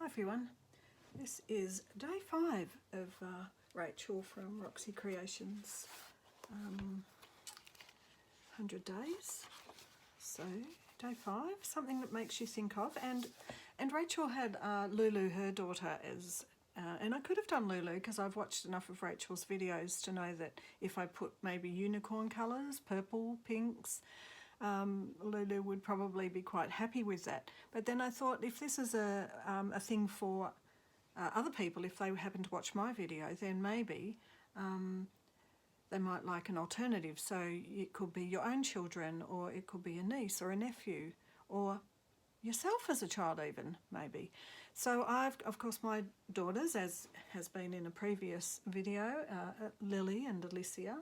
Hi everyone, this is day 5 of Rachel from Roxy Creations 100 days. So day 5, something that makes you think of, and Rachel had Lulu, her daughter, as and I could have done Lulu because I've watched enough of Rachel's videos to know that if I put maybe unicorn colours, purple, pinks, Lulu would probably be quite happy with that. But then I thought, if this is a thing for other people, if they happen to watch my video, then maybe they might like an alternative. So it could be your own children, or it could be a niece or a nephew, or yourself as a child even, maybe. So I've, of course, my daughters, as has been in a previous video, Lily and Alicia.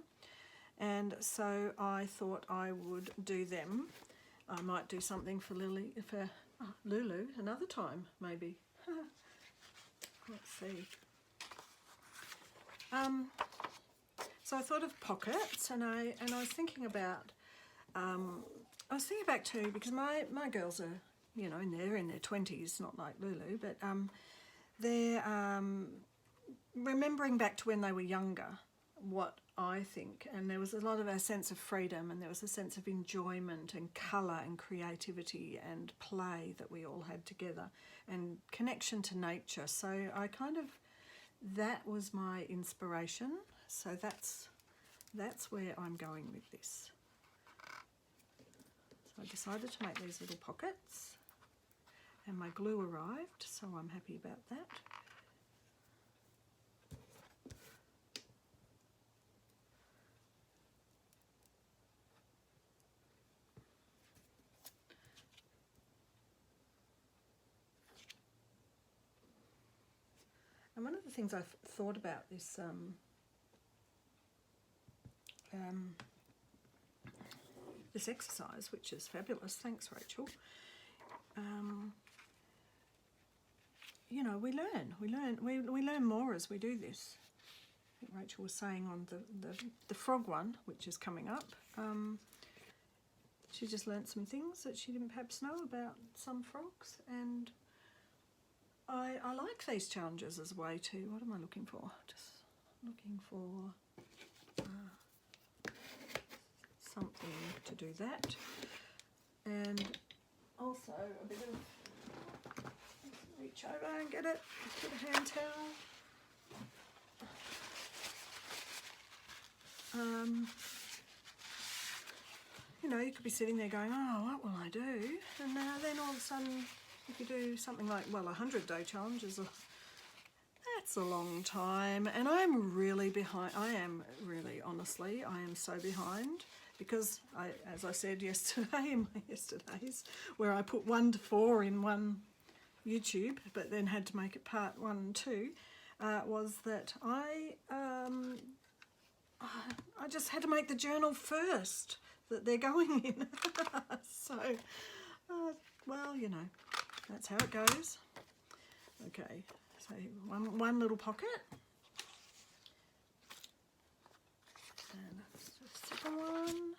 And so I thought I would do them. I might do something for Lulu another time, maybe. Let's see. So I thought of pockets, and I was thinking about. I was thinking back to, because my girls are, you know, they're in their 20s, not like Lulu, but they're remembering back to when they were younger. What I think, and there was a lot of a sense of freedom, and there was a sense of enjoyment and colour and creativity and play that we all had together, and connection to nature. So I kind of, that was my inspiration. So that's where I'm going with this. So I decided to make these little pockets, and my glue arrived, so I'm happy about that. And one of the things I've thought about this this exercise, which is fabulous, thanks Rachel. You know, we learn more as we do this. I think Rachel was saying on the frog one, which is coming up, she just learnt some things that she didn't perhaps know about some frogs, and I like these challenges as a way to, what am I looking for? Just looking for something to do that. And also a bit of, reach over and get it, get a hand towel. You know, you could be sitting there going, oh, what will I do? And then all of a sudden, if you do something like, well, 100-day challenge is that's a long time, and I'm really behind. I am really, honestly, I am so behind, because as I said yesterday in my yesterdays, where I put 1 to 4 in one YouTube, but then had to make it part 1 and 2, was that I just had to make the journal first that they're going in. So, well, you know. That's how it goes. Okay, so one little pocket. And that's the second one.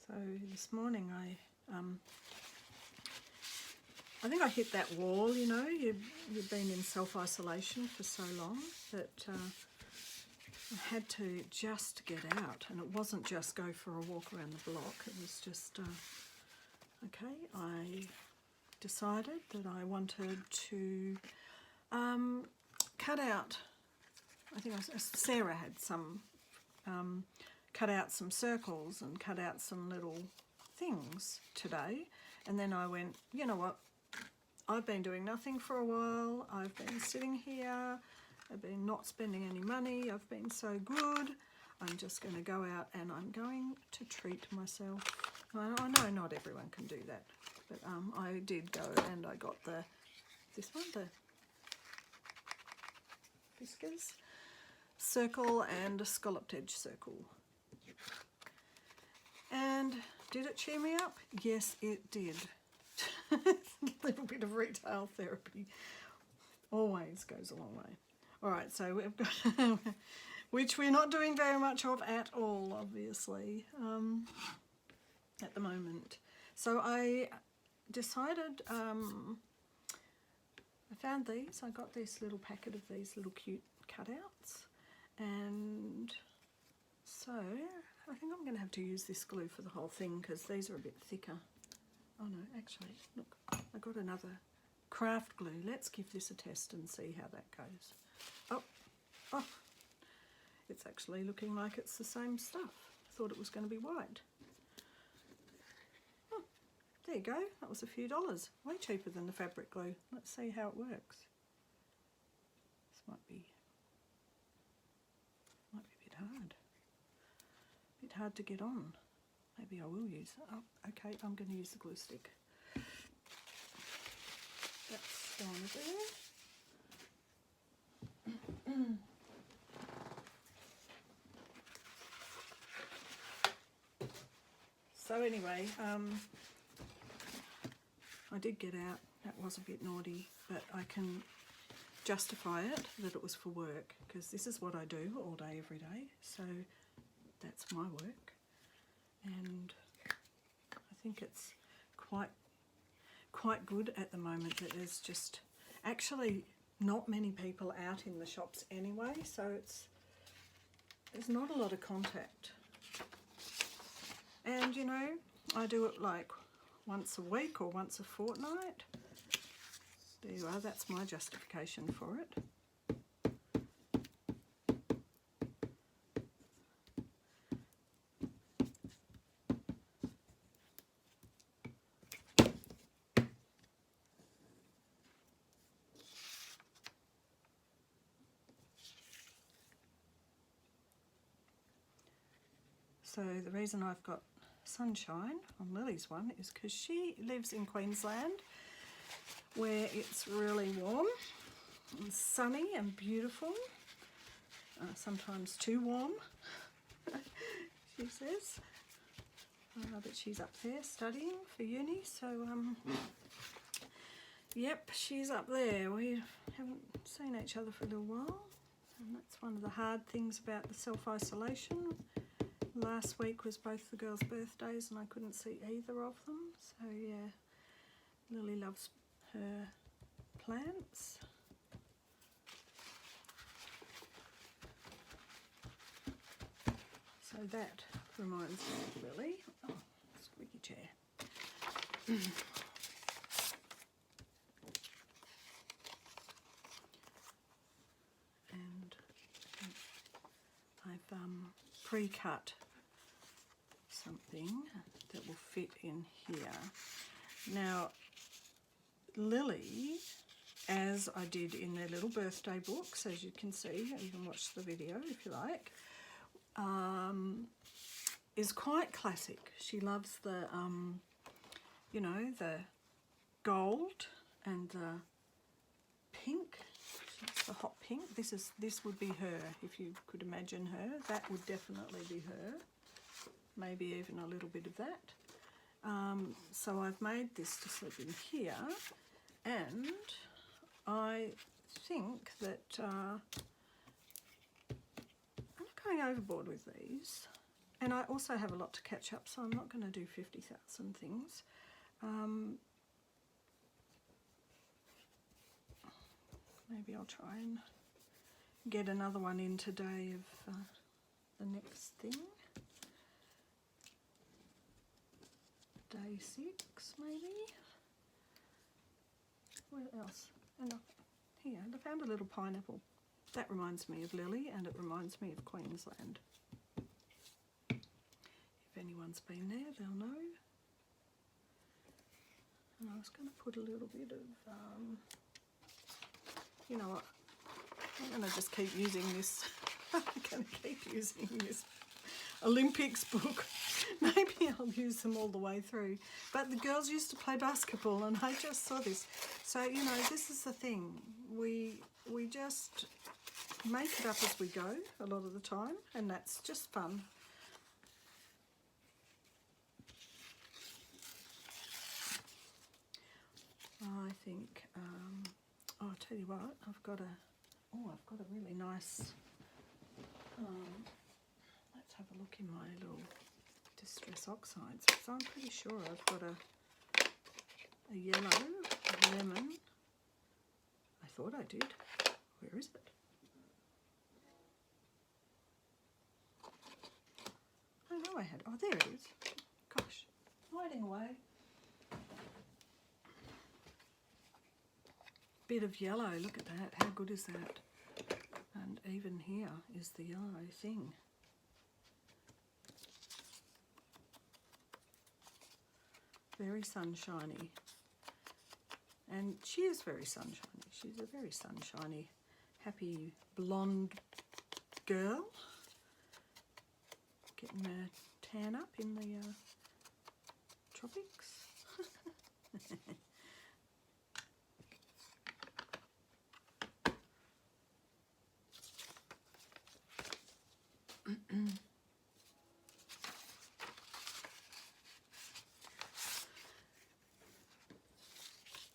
So this morning I think I hit that wall, you know, you've been in self-isolation for so long that I had to just get out, and it wasn't just go for a walk around the block, it was just, okay, I decided that I wanted to cut out, I think Sarah had some, cut out some circles and cut out some little things today, and then I went, you know what, I've been doing nothing for a while, I've been sitting here, I've been not spending any money, I've been so good, I'm just going to go out and I'm going to treat myself. I know not everyone can do that, but I did go and I got this one, the Whiskers circle and a scalloped edge circle. And did it cheer me up? Yes, it did. A little bit of retail therapy always goes a long way. All right, so we've got, which we're not doing very much of at all, obviously, at the moment. So I decided, I found these. I got this little packet of these little cute cutouts, and so I think I'm going to have to use this glue for the whole thing because these are a bit thicker. Oh no, actually, look, I got another craft glue. Let's give this a test and see how that goes. Oh, it's actually looking like it's the same stuff. I thought it was going to be white. Oh, there you go. That was a few dollars. Way cheaper than the fabric glue. Let's see how it works. This might be a bit hard. A bit hard to get on. Maybe I will use it. Oh, okay, I'm going to use the glue stick. That's gone there. So anyway, I did get out. That was a bit naughty, but I can justify it that it was for work because this is what I do all day, every day. So that's my work, and I think it's quite good at the moment that there's just actually not many people out in the shops anyway, so there's not a lot of contact. And you know, I do it like once a week or once a fortnight. There you are, that's my justification for it. So the reason I've got sunshine on Lily's one is because she lives in Queensland where it's really warm and sunny and beautiful, sometimes too warm, she says, but she's up there studying for uni, so yep, she's up there. We haven't seen each other for a little while, and that's one of the hard things about the self-isolation. Last week was both the girls' birthdays and I couldn't see either of them. So yeah, Lily loves her plants. So that reminds me of Lily. Oh, squeaky chair. And I've pre-cut something that will fit in here. Now, Lily, as I did in their little birthday books, as you can see, you can watch the video if you like, is quite classic. She loves the, you know, the gold and the pink. It's the hot pink. This would be her, if you could imagine her. That would definitely be her. Maybe even a little bit of that. So I've made this to slip in here, and I think that I'm not going overboard with these. And I also have a lot to catch up, so I'm not going to do 50,000 things. Maybe I'll try and get another one in today of the next thing. Day 6, maybe. What else? And here, I found a little pineapple. That reminds me of Lily, and it reminds me of Queensland. If anyone's been there, they'll know. And I was going to put a little bit of, you know what, I'm going to just keep using this I'm going to keep using this Olympics book. Maybe I'll use them all the way through. But the girls used to play basketball and I just saw this. So, you know, this is the thing. We just make it up as we go a lot of the time, and that's just fun. I think, I'll tell you what, I've got a really nice, let's have a look in my little Distress Oxides, because I'm pretty sure I've got a yellow, a lemon. I thought I did. Where is it? I know I had. Oh, there it is. Gosh, hiding away. Bit of yellow. Look at that. How good is that? And even here is the yellow thing. Very sunshiny. And she is very sunshiny. She's a very sunshiny, happy blonde girl. Getting a tan up in the tropics.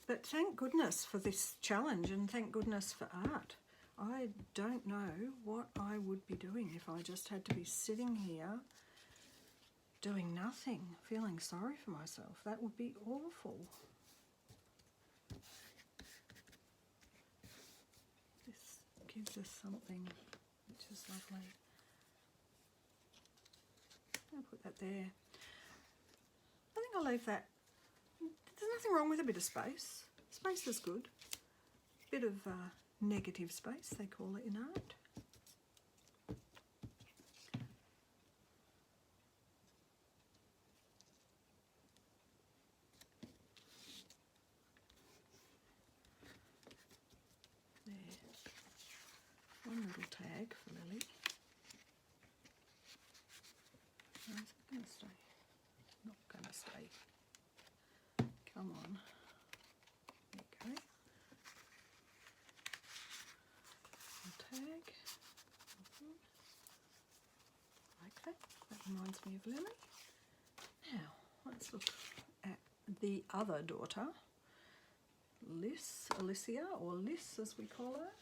But thank goodness for this challenge, and thank goodness for art. I don't know what I would be doing if I just had to be sitting here doing nothing, feeling sorry for myself. That would be awful. This gives us something which is lovely. I'll put that there. I think I'll leave that. There's nothing wrong with a bit of space. Space is good. Bit of negative space, they call it in art. There. One little tag for Lily. No, is it going to stay? Not going to stay. Come on. There you go. Tag. Like that. That reminds me of Lily. Now, let's look at the other daughter. Alicia, or Liz as we call her.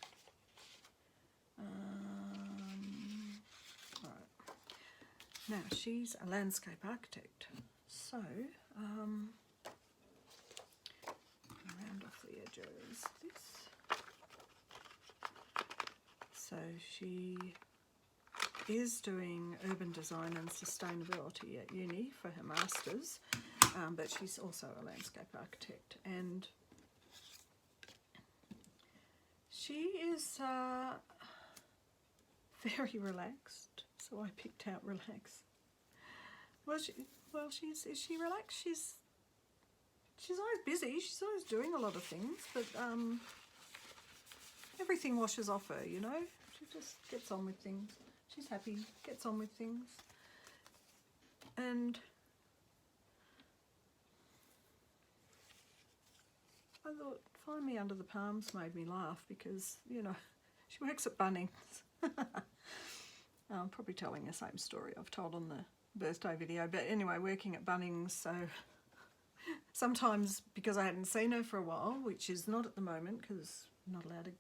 Right. Now, she's a landscape architect. So, round off the edges. This. So she is doing urban design and sustainability at uni for her masters, but she's also a landscape architect, and she is very relaxed. So I picked out relax. Is she relaxed? She's always busy. She's always doing a lot of things, but everything washes off her, you know. She just gets on with things. She's happy, gets on with things. And I thought Find Me Under the Palms made me laugh because, you know, she works at Bunnings. I'm probably telling the same story I've told on the birthday video, but anyway, working at Bunnings, so sometimes because I hadn't seen her for a while, which is not at the moment because I'm not allowed to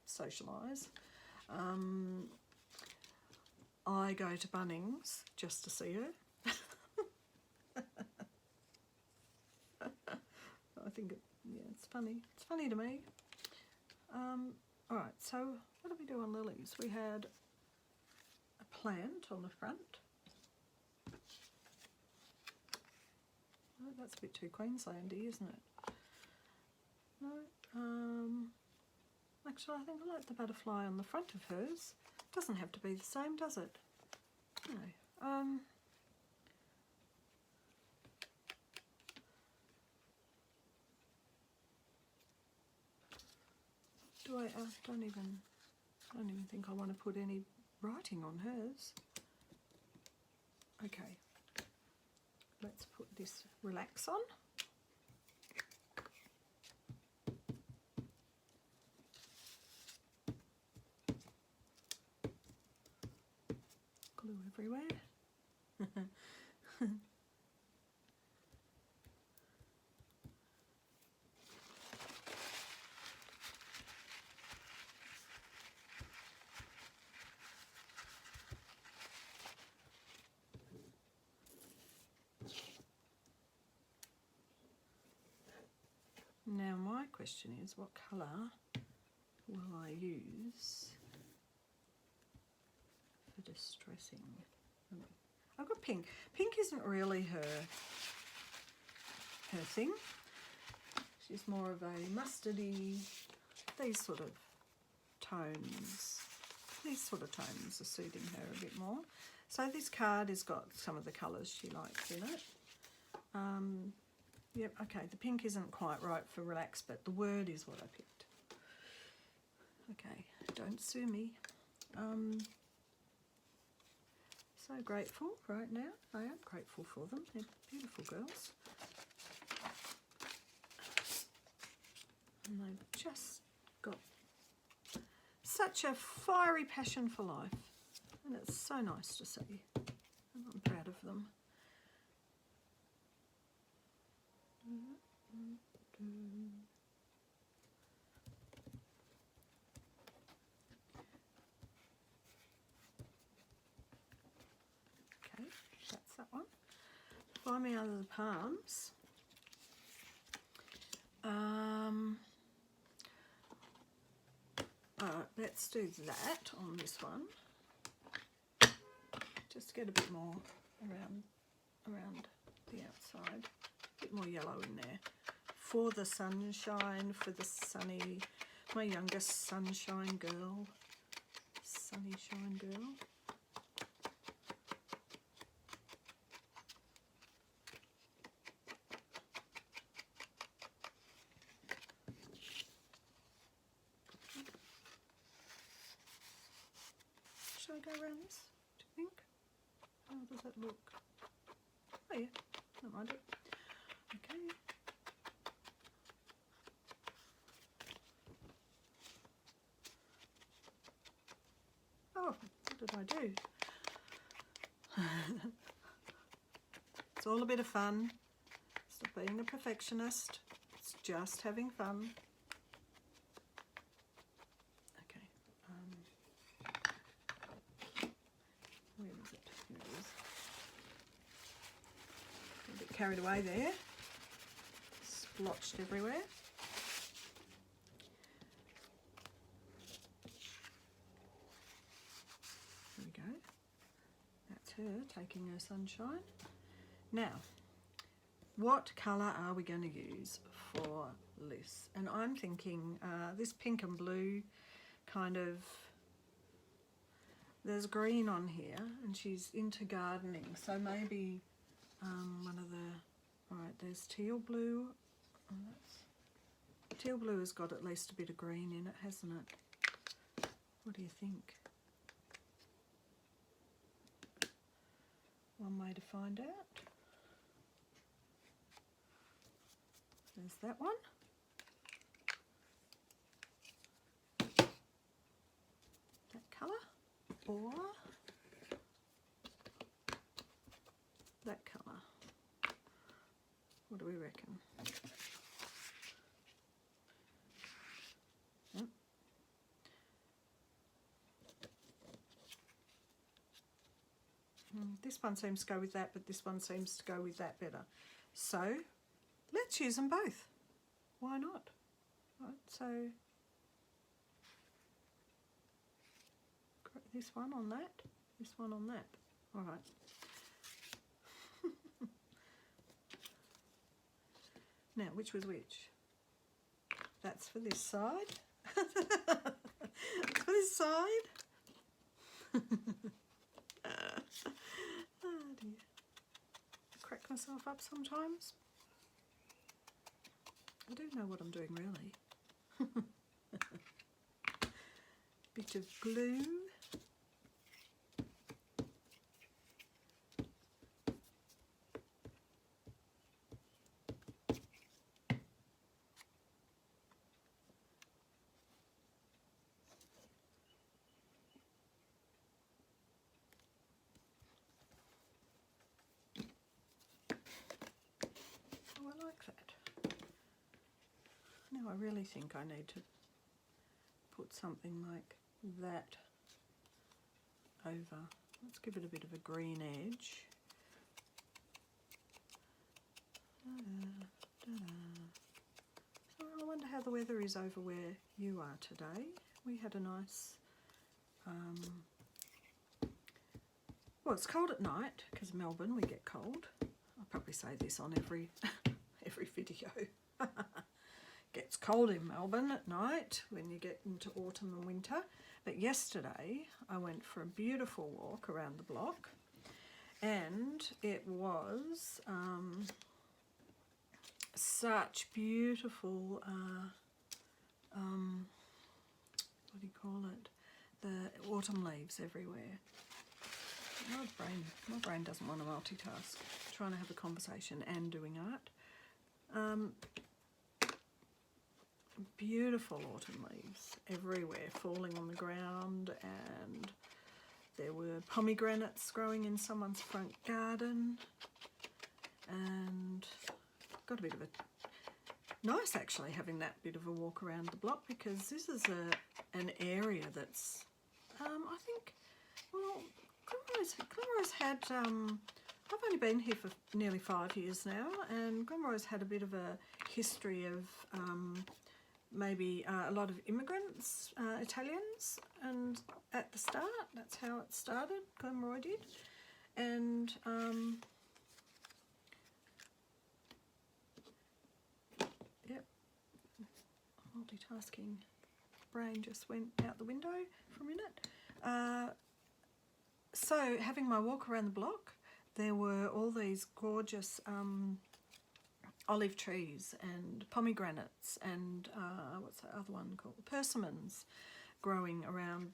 socialise, I go to Bunnings just to see her. I think it's funny. It's funny to me. Alright, so what did we do on lilies? We had a plant on the front. Oh, that's a bit too Queenslandy, isn't it? No, actually I think I like the butterfly on the front of hers. Doesn't have to be the same, does it? No. I don't even think I want to put any writing on hers. Okay, let's put this Relax on. Glue everywhere. Now my question is, what colour will I use for distressing? I've got pink. Pink isn't really her thing. She's more of a mustardy, these sort of tones. These sort of tones are suiting her a bit more. So this card has got some of the colours she likes in it. Yep, okay, the pink isn't quite right for Relax, but the word is what I picked. Okay, don't sue me. So grateful right now. I am grateful for them. They're beautiful girls. And they've just got such a fiery passion for life. And it's so nice to see. And I'm proud of them. Okay, that's that one. Find me out of the palms. Let's do that on this one. Just get a bit more around the outside. A bit more yellow in there. For the sunshine, for the sunny, my youngest sunshine girl. Sunny shine girl. Should I go around this, do you think? How does that look? Oh yeah, that might do. Okay. Oh, what did I do? It's all a bit of fun. Stop being a perfectionist. It's just having fun. Okay. Where is it? Here it is. A bit carried away there. Splotched everywhere. There we go. That's her taking her sunshine. Now, what colour are we going to use for Liz? And I'm thinking this pink and blue kind of, there's green on here and she's into gardening, so maybe one of the, all right, there's teal blue. Oh, teal blue has got at least a bit of green in it, hasn't it? What do you think? One way to find out. There's that one. That colour. Or that colour. What do we reckon? Yep. This one seems to go with that, but this one seems to go with that better. So let's use them both. Why not? Right, so this one on that, this one on that. All right. Now, which was which? That's for this side. For this side. Oh dear. Crack myself up sometimes. I do know what I'm doing really. Bit of glue. like that. Now I really think I need to put something like that over. Let's give it a bit of a green edge. So I wonder how the weather is over where you are today. We had a nice, well, it's cold at night because Melbourne, we get cold. I'll probably say this on every video. Gets cold in Melbourne at night when you get into autumn and winter. But yesterday I went for a beautiful walk around the block, and it was such beautiful, what do you call it? The autumn leaves everywhere. My brain doesn't want to multitask. Trying to have a conversation and doing art. Beautiful autumn leaves everywhere, falling on the ground, and there were pomegranates growing in someone's front garden, and got a bit of a nice actually having that bit of a walk around the block, because this is an area that's I think, well, Glenroy's had I've only been here for nearly 5 years now, and Glenroy's had a bit of a history of maybe a lot of immigrants, Italians, and at the start, that's how it started, Glenroy did, and yep, multitasking brain just went out the window for a minute. So having my walk around the block, there were all these gorgeous olive trees and pomegranates and what's the other one called? Persimmons growing around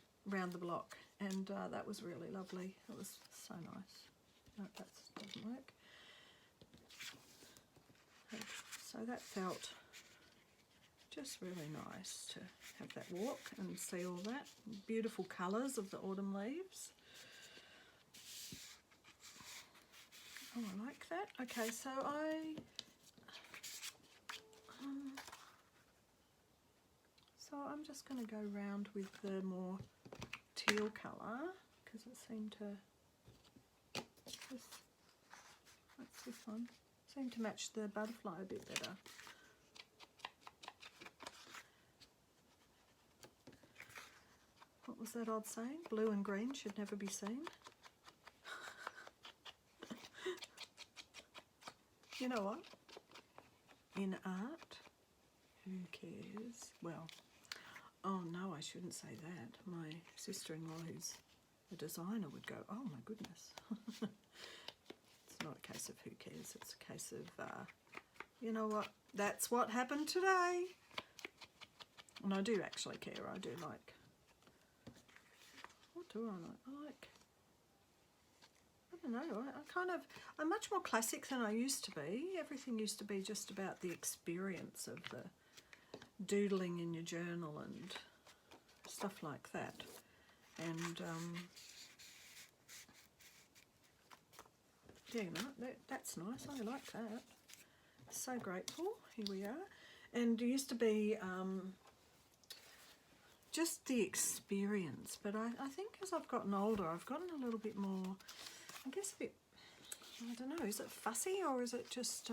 the block, and that was really lovely. It was so nice. No, that doesn't work. So that felt just really nice to have that walk and see all that beautiful colours of the autumn leaves. Oh, I like that. Okay, so I'm just going to go round with the more teal colour, because it seemed to, what's this one? Seemed to match the butterfly a bit better. What was that odd saying? Blue and green should never be seen. You know what? In art, who cares? Well, oh no, I shouldn't say that. My sister-in-law, who's a designer, would go, oh my goodness. It's not a case of who cares, it's a case of, you know what, that's what happened today. And I do actually care. I do like, what do I like? I like, I don't know, I'm much more classic than I used to be. Everything used to be just about the experience of the doodling in your journal and stuff like that. And yeah, no, that's nice. I like that. So grateful. Here we are. And it used to be just the experience, but I think as I've gotten older, I've gotten a little bit more, I guess a bit, I don't know, is it fussy or is it just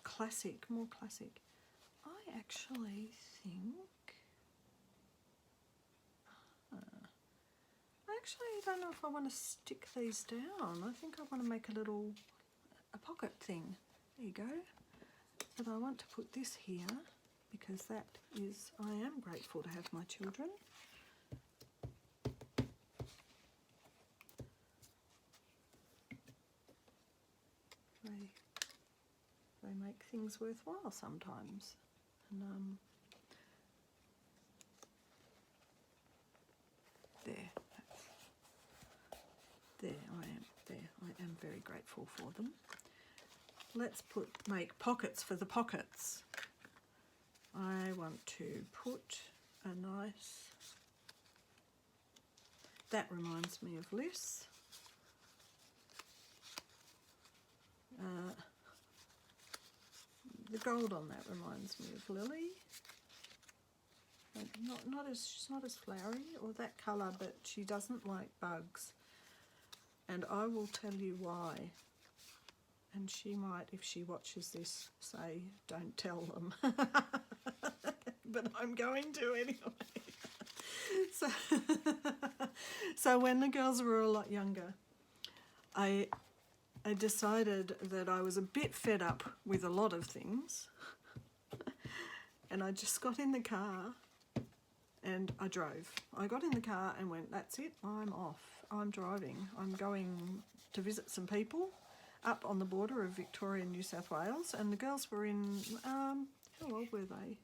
classic, more classic? I actually think, I actually don't know if I want to stick these down. I think I want to make a pocket thing. There you go. But I want to put this here because that is, I am grateful to have my children. They make things worthwhile sometimes. And I am very grateful for them. Let's make pockets for the pockets. I want to put a nice, that reminds me of Liz. The gold on that reminds me of Lily. She's not as flowery or that colour, but she doesn't like bugs. And I will tell you why. And she might, if she watches this, say, don't tell them. But I'm going to anyway. So when the girls were a lot younger, I decided that I was a bit fed up with a lot of things. And I just got in the car and I drove. I got in the car and went, that's it, I'm off. I'm driving. I'm going to visit some people up on the border of Victoria and New South Wales. And the girls were in, how old were they?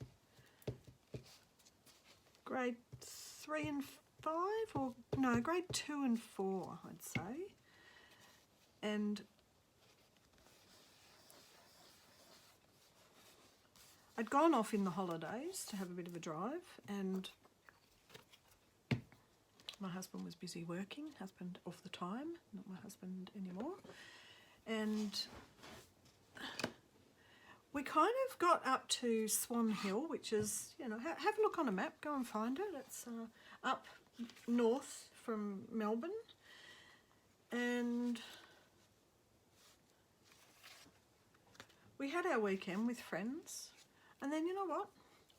Grade 3 and 5? Or no, grade 2 and 4, I'd say. And I'd gone off in the holidays to have a bit of a drive, and my husband was busy working, husband off the time, not my husband anymore. And we kind of got up to Swan Hill, which is, you know, have a look on a map, go and find it. It's up north from Melbourne. And we had our weekend with friends. And then, you know what?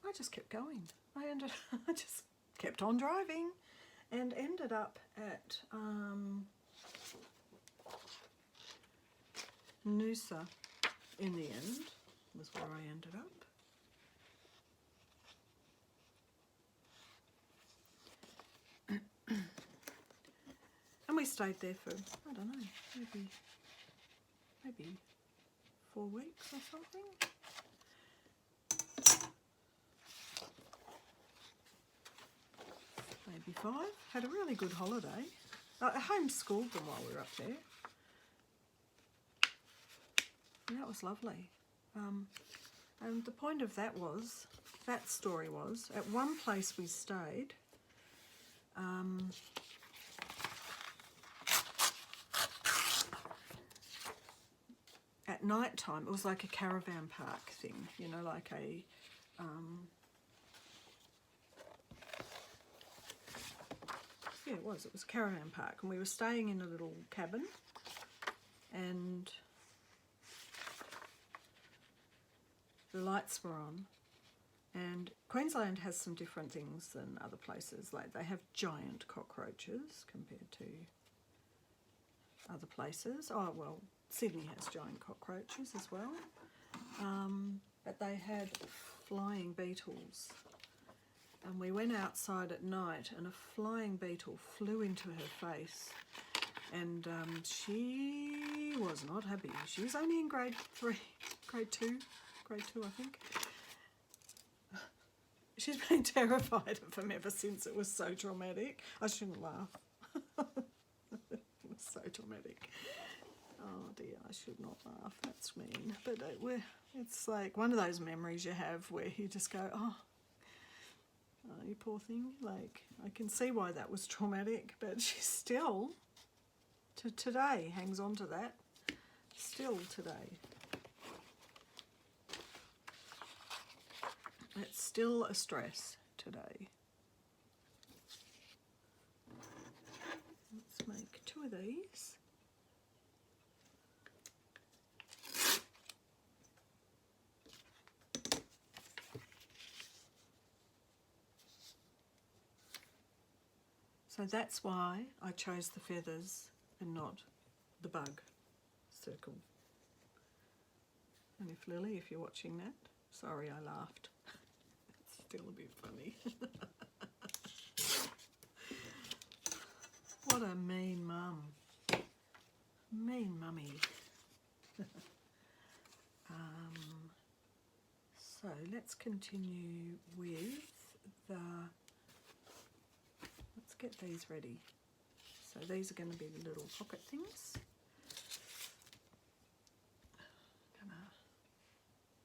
I just kept going. I just kept on driving and ended up at Noosa in the end, was where I ended up. And we stayed there for, I don't know, maybe 4 weeks or something. Maybe 5. Had a really good holiday. I homeschooled them while we were up there. And that was lovely. And the point of that story was, at one place we stayed, at night time, it was like a caravan park thing, you know, like a yeah, it was a caravan park, and we were staying in a little cabin, and the lights were on. And Queensland has some different things than other places. Like, they have giant cockroaches compared to other places. Oh, well, Sydney has giant cockroaches as well. But they had flying beetles. And we went outside at night and a flying beetle flew into her face. And she was not happy. She was only in grade 2, I think. She's been terrified of them ever since. It was so traumatic. I shouldn't laugh. It was so traumatic. Oh dear, I should not laugh. That's mean. But it's like one of those memories you have where you just go, oh, you poor thing. Like, I can see why that was traumatic, but she still, to today, hangs on to that. Still today. It's still a stress today. Let's make 2 of these. So that's why I chose the feathers and not the bug circle. And if Lily, if you're watching that, sorry I laughed. It's still a bit funny. What a mean mum. Mean mummy. So let's continue with the... Let's get these ready. So these are going to be the little pocket things. I'm gonna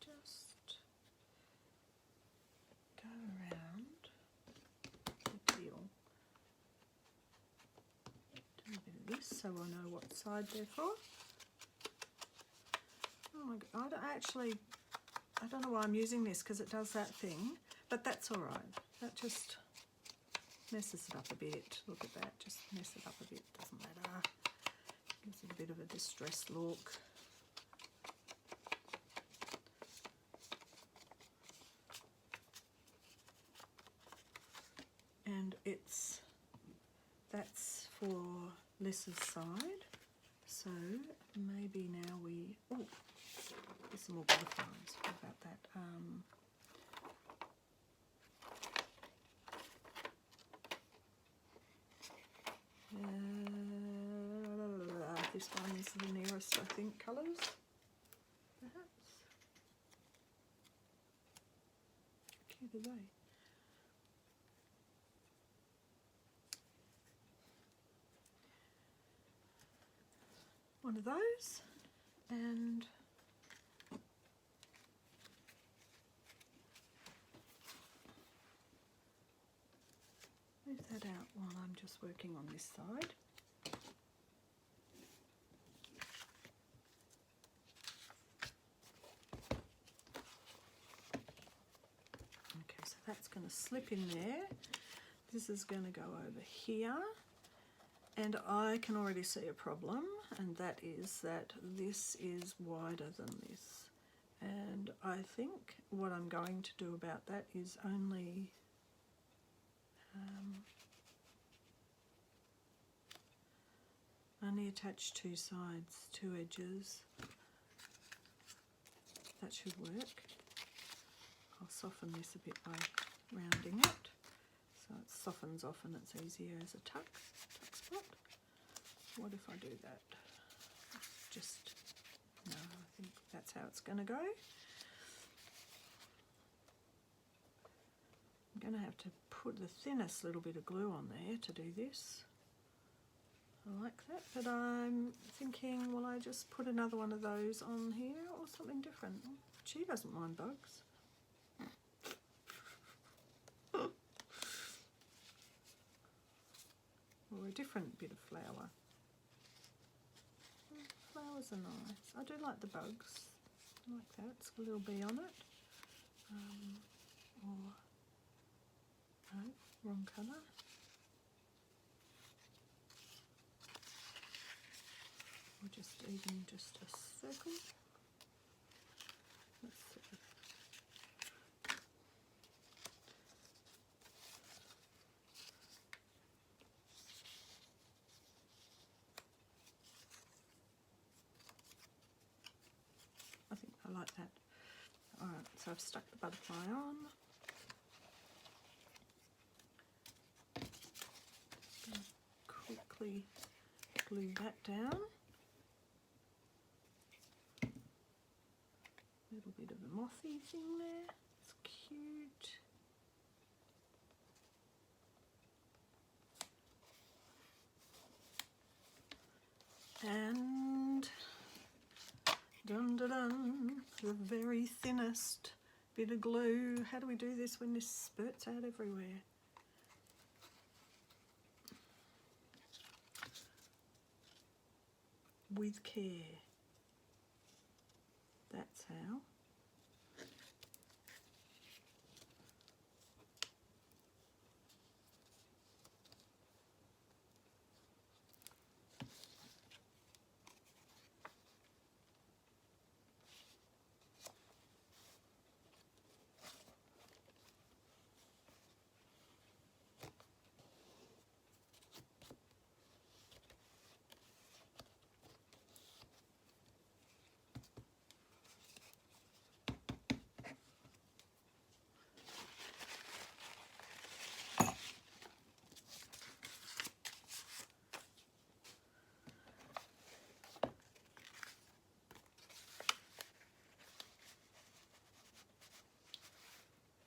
just go around the deal. Do a bit of this so I know what side they're for. Oh my God, I don't know why I'm using this, because it does that thing, but that's all right. That just messes it up a bit. Look at that, just mess it up a bit, doesn't matter. Gives it a bit of a distressed look. And that's for Lissa's side. So maybe now there's some more butterflies. What about that? This one's the nearest, I think, colours, perhaps. How cute are they? One of those, and move that out while I'm just working on this side. Okay, so that's going to slip in there. This is going to go over here. And I can already see a problem, and that is that this is wider than this. And I think what I'm going to do about that is only attach two sides, two edges. That should work. I'll soften this a bit by rounding it, so it softens off and it's easier as a tuck spot. What if I do that? Just, no, I think that's how it's going to go. I'm going to have to put the thinnest little bit of glue on there to do this. I like that, but I'm thinking, will I just put another one of those on here or something different? She doesn't mind bugs. Or a different bit of flower. Flowers are nice. I do like the bugs. I like that. It's got a little bee on it. Or, no, wrong colour. Or just even just a circle. Let's see. I think I like that. Alright, so I've stuck the butterfly on. Quickly glue that down. Little bit of a mothy thing there. It's cute. And dun dun dun, the very thinnest bit of glue. How do we do this when this spurts out everywhere? With care. That's how.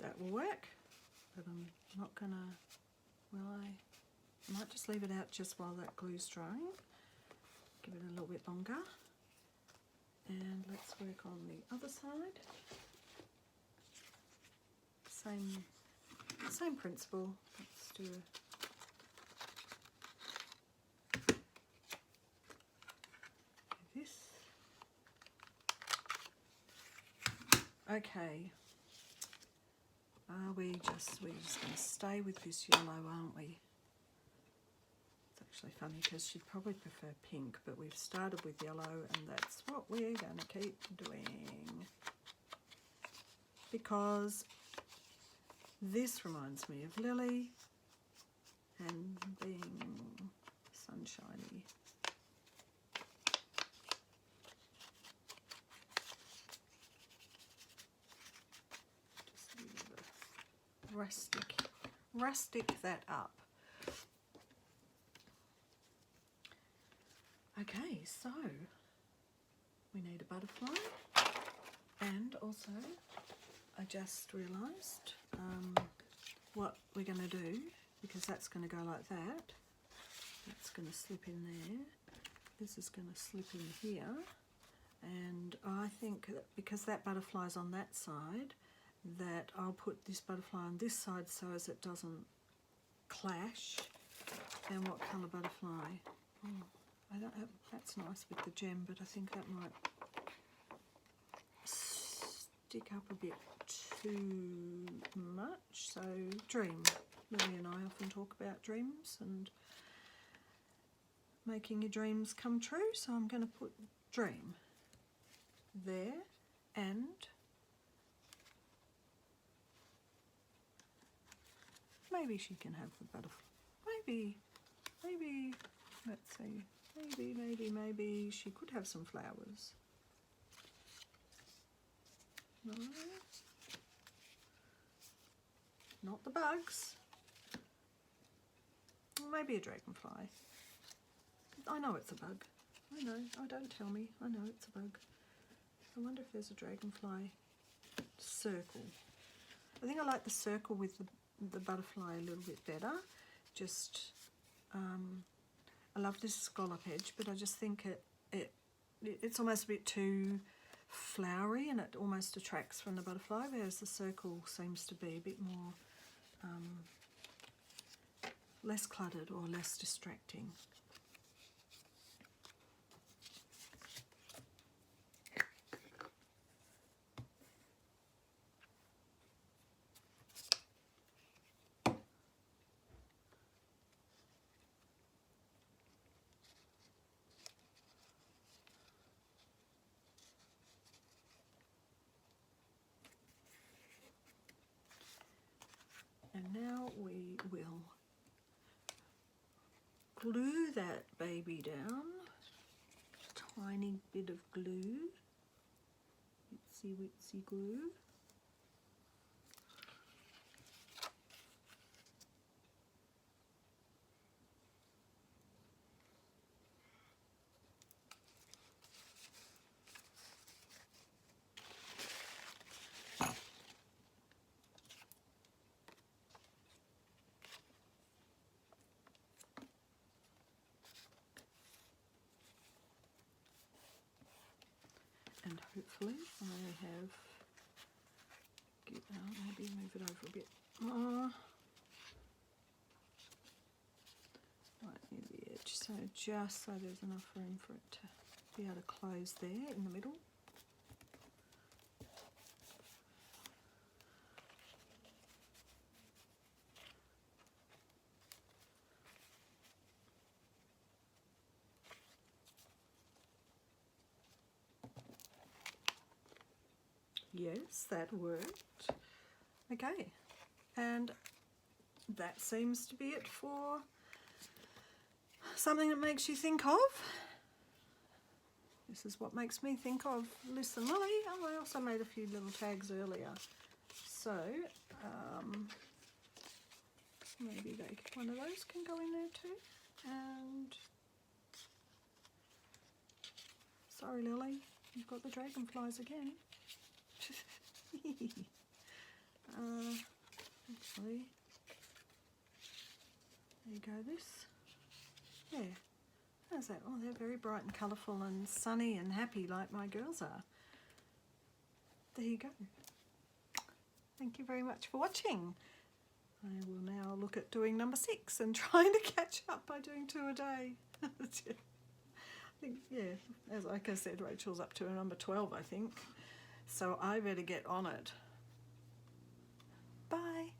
That will work, but I'm not gonna, I might just leave it out just while that glue's drying. Give it a little bit longer. And let's work on the other side. Same principle. Let's do this. Okay. We're just going to stay with this yellow, aren't we? It's actually funny because she'd probably prefer pink, but we've started with yellow and that's what we're going to keep doing. Because this reminds me of Lily and being sunshiny. Rustic that up. Okay, so we need a butterfly, and also I just realised what we're going to do, because that's going to go like that. That's going to slip in there. This is going to slip in here, and I think that because that butterfly's on that side, that I'll put this butterfly on this side so as it doesn't clash. And what colour butterfly? Oh, I don't have, that's nice with the gem, but I think that might stick up a bit too much. So dream. Lily and I often talk about dreams and making your dreams come true. So I'm going to put dream there, and maybe she can have the butterfly. Maybe, let's see. Maybe she could have some flowers. No, not the bugs. Maybe a dragonfly. I know it's a bug. I know. Oh, don't tell me. I know it's a bug. I wonder if there's a dragonfly circle. I think I like the circle with the butterfly a little bit better. Just, I love this scallop edge, but I just think it's almost a bit too flowery, and it almost detracts from the butterfly, whereas the circle seems to be a bit more less cluttered or less distracting. And now we will glue that baby down. Tiny bit of glue. Itsy witsy glue. And hopefully I have, maybe move it over a bit. Right near the edge, so just so there's enough room for it to be able to close there in the middle. Yes, that worked. Okay, and that seems to be it for something that makes you think of. This is what makes me think of Listen Lily. Oh, I also made a few little tags earlier. So, maybe one of those can go in there too. And, sorry Lily, you've got the dragonflies again. Actually, there you go, this. Yeah, how's that? Oh, they're very bright and colourful and sunny and happy like my girls are. There you go. Thank you very much for watching. I will now look at doing number 6 and trying to catch up by doing 2 a day. I think, yeah, as like I said, Rachel's up to number 12, I think. So I better get on it. Bye.